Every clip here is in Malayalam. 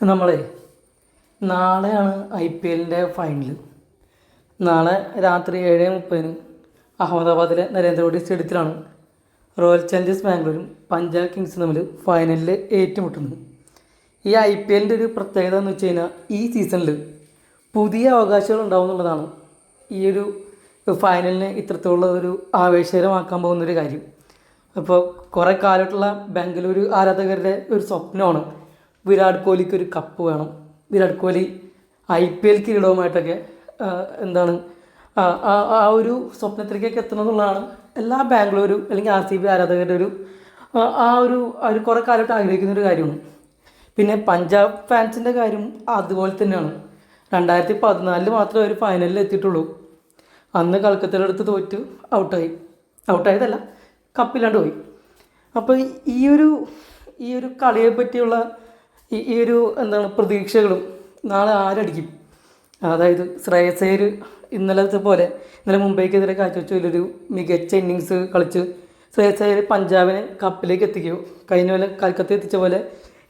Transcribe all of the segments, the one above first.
നമ്മളെ നാളെയാണ് IPLൻ്റെ ഫൈനൽ. നാളെ രാത്രി 7:30 അഹമ്മദാബാദിലെ നരേന്ദ്രമോദി സ്റ്റേഡിയത്തിലാണ് റോയൽ ചലഞ്ചേഴ്സ് ബാംഗ്ലൂരും പഞ്ചാബ് കിങ്സും തമ്മിൽ ഫൈനലിൽ ഏറ്റുമുട്ടുന്നത്. ഈ IPLൻ്റെ ഒരു പ്രത്യേകത എന്ന് വെച്ച് കഴിഞ്ഞാൽ ഈ സീസണിൽ പുതിയ അവകാശികൾ ഉണ്ടാവും എന്നുള്ളതാണ് ഈ ഒരു ഫൈനലിനെ ഇത്രത്തോളം ഒരു ആവേശകരമാക്കാൻ പോകുന്നൊരു കാര്യം. അപ്പോൾ കുറേ കാലമായിട്ടുള്ള ബാംഗ്ലൂർ ആരാധകരുടെ ഒരു സ്വപ്നമാണ് വിരാട് കോഹ്ലിക്ക് ഒരു കപ്പ് വേണം. വിരാട് കോഹ്ലി IPL കിരീടവുമായിട്ടൊക്കെ എന്താണ് ആ ഒരു സ്വപ്നത്തിലേക്കൊക്കെ എത്തണം എന്നുള്ളതാണ് എല്ലാ ബാംഗ്ലൂരും അല്ലെങ്കിൽ RCB ആരാധകരുടെ ഒരു അവർ കുറേ കാലമായിട്ട് ആഗ്രഹിക്കുന്നൊരു കാര്യമാണ്. പിന്നെ പഞ്ചാബ് ഫാൻസിൻ്റെ കാര്യം അതുപോലെ തന്നെയാണ്. 2014 മാത്രമേ ഒരു ഫൈനലിൽ എത്തിയിട്ടുള്ളൂ. അന്ന് കൽക്കത്തയുടെ അടുത്ത് തോറ്റ് ഔട്ടായതല്ല, കപ്പില്ലാണ്ട് പോയി. അപ്പോൾ ഈ ഒരു കളിയെ പറ്റിയുള്ള ഈ ഒരു എന്താണ് പ്രതീക്ഷകളും നാളെ ആരടിക്കും. അതായത് ശ്രേയസ് അയ്യർ ഇന്നലെ മുംബൈക്കെതിരെ കാഴ്ചവെച്ച വലിയൊരു മികച്ച ഇന്നിങ്സ് കളിച്ച് ശ്രേയസ് അയ്യർ പഞ്ചാബിനെ കപ്പിലേക്ക് എത്തിക്കുമോ? കഴിഞ്ഞ പോലെ കൽക്കത്ത എത്തിച്ച പോലെ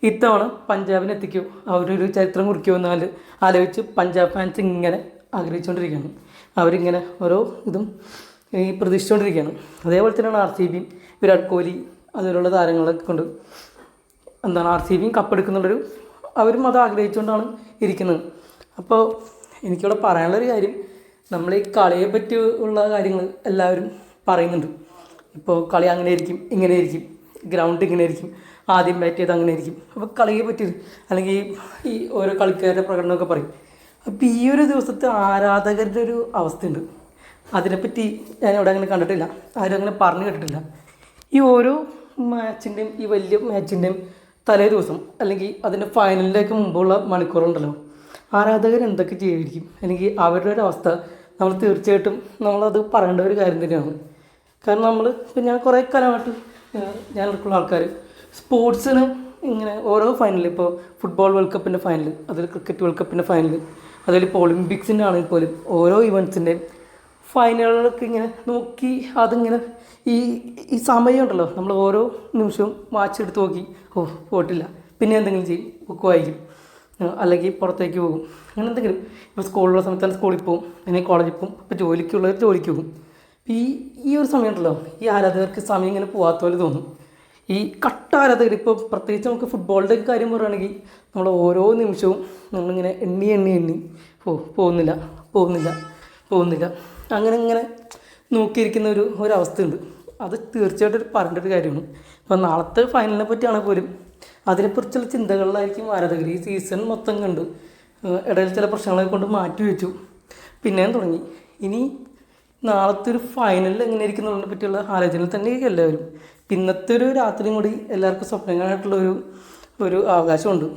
ഇത്തവണ പഞ്ചാബിനെ എത്തിക്കുമോ? അവരൊരു ചരിത്രം കുറിക്കുമെന്നാൽ ആലോചിച്ച് പഞ്ചാബ് ഫാൻസ് ഇങ്ങനെ ആഗ്രഹിച്ചുകൊണ്ടിരിക്കുകയാണ്. അവരിങ്ങനെ ഓരോ ഇതും പ്രതീക്ഷിച്ചുകൊണ്ടിരിക്കുകയാണ്. അതേപോലെ തന്നെയാണ് RCB വിരാട് കോഹ്ലി അതുപോലുള്ള താരങ്ങളൊക്കെ കൊണ്ട് RCB കപ്പെടുക്കുന്നുള്ളൊരു അവരും അത് ആഗ്രഹിച്ചുകൊണ്ടാണ് ഇരിക്കുന്നത്. അപ്പോൾ എനിക്കിവിടെ പറയാനുള്ളൊരു കാര്യം, നമ്മൾ ഈ കളിയെ പറ്റി ഉള്ള കാര്യങ്ങൾ എല്ലാവരും പറയുന്നുണ്ട്. ഇപ്പോൾ കളി അങ്ങനെ ആയിരിക്കും, ഇങ്ങനെ ആയിരിക്കും, ഗ്രൗണ്ട് ഇങ്ങനെ ആയിരിക്കും, ആദ്യം ബാറ്റ് ചെയ്ത് അങ്ങനെ ആയിരിക്കും. അപ്പോൾ കളിയെ പറ്റി അല്ലെങ്കിൽ ഈ ഓരോ കളിക്കാരുടെ പ്രകടനമൊക്കെ പറയും. അപ്പോൾ ഈ ഒരു ദിവസത്തെ ആരാധകരുടെ ഒരു അവസ്ഥയുണ്ട്. അതിനെപ്പറ്റി ഞാൻ ഇവിടെ അങ്ങനെ കണ്ടിട്ടില്ല, ആരും അങ്ങനെ പറഞ്ഞു കേട്ടിട്ടില്ല. ഈ ഓരോ മാച്ചിൻ്റെയും ഈ വലിയ മാച്ചിൻ്റെയും തലേ ദിവസം അല്ലെങ്കിൽ അതിൻ്റെ ഫൈനലിലേക്ക് മുമ്പുള്ള മണിക്കൂറുണ്ടല്ലോ, ആരാധകർ എന്തൊക്കെ ചെയ്യുമായിരിക്കും അല്ലെങ്കിൽ അവരുടെ ഒരു അവസ്ഥ നമ്മൾ തീർച്ചയായിട്ടും നമ്മളത് പറയേണ്ട ഒരു കാര്യം തന്നെയാണ്. കാരണം ഇപ്പം ഞാൻ കുറേ കാലമായിട്ട് ഞാൻ എടുക്കുന്ന ആൾക്കാർ സ്പോർട്സിന് ഇങ്ങനെ ഓരോ ഫൈനൽ, ഇപ്പോൾ ഫുട്ബോൾ വേൾഡ് കപ്പിൻ്റെ ഫൈനൽ, അതിൽ ക്രിക്കറ്റ് വേൾഡ് കപ്പിൻ്റെ ഫൈനൽ, അതിലിപ്പോൾ ഒളിമ്പിക്സിൻ്റെ ആണെങ്കിൽ പോലും ഓരോ ഇവൻറ്റ്സിൻ്റെയും ഫൈനലുകളൊക്കെ ഇങ്ങനെ നോക്കി അതിങ്ങനെ ഈ സമയമുണ്ടല്ലോ, നമ്മൾ ഓരോ നിമിഷവും വാച്ച് എടുത്ത് നോക്കി പോയിട്ടില്ല, പിന്നെ എന്തെങ്കിലും ചെയ്യും, ബുക്ക് വായിക്കും, അല്ലെങ്കിൽ പുറത്തേക്ക് പോകും, അങ്ങനെ എന്തെങ്കിലും. ഇപ്പോൾ സ്കൂളിലുള്ള സമയത്താണ് സ്കൂളിൽ പോകും, അല്ലെങ്കിൽ കോളേജിൽ പോകും, ഇപ്പോൾ ജോലിക്കുള്ളവർ ജോലിക്ക് പോകും. ഈ ഒരു സമയം ഉണ്ടല്ലോ, ഈ ആരാധകർക്ക് സമയം ഇങ്ങനെ പോകാത്ത പോലെ തോന്നും. ഈ കട്ട ആരാധകർ ഇപ്പോൾ പ്രത്യേകിച്ച് നമുക്ക് ഫുട്ബോളിൻ്റെ കാര്യം പറയുകയാണെങ്കിൽ നമ്മൾ ഓരോ നിമിഷവും നമ്മളിങ്ങനെ എണ്ണി പോകുന്നില്ല അങ്ങനെ നോക്കിയിരിക്കുന്ന ഒരവസ്ഥയുണ്ട്. അത് തീർച്ചയായിട്ടും പറയേണ്ട ഒരു കാര്യമാണ്. അപ്പോൾ നാളത്തെ ഫൈനലിനെ പറ്റിയാണെങ്കിൽ പോലും അതിനെക്കുറിച്ചുള്ള ചിന്തകളിലായിരിക്കും ആരാധകർ. ഈ സീസൺ മൊത്തം കണ്ട് ഇടയിൽ ചില പ്രശ്നങ്ങളെ കൊണ്ട് മാറ്റി വെച്ചു, പിന്നെയും തുടങ്ങി. ഇനി നാളത്തെ ഒരു ഫൈനലിൽ എങ്ങനെ ഇരിക്കുന്നതിനെ പറ്റിയുള്ള ആലോചനയിൽ തന്നെ എല്ലാവരും. ഇന്നത്തെ ഒരു രാത്രിയും കൂടി എല്ലാവർക്കും സ്വപ്നങ്ങളായിട്ടുള്ള ഒരു അവകാശമുണ്ട്.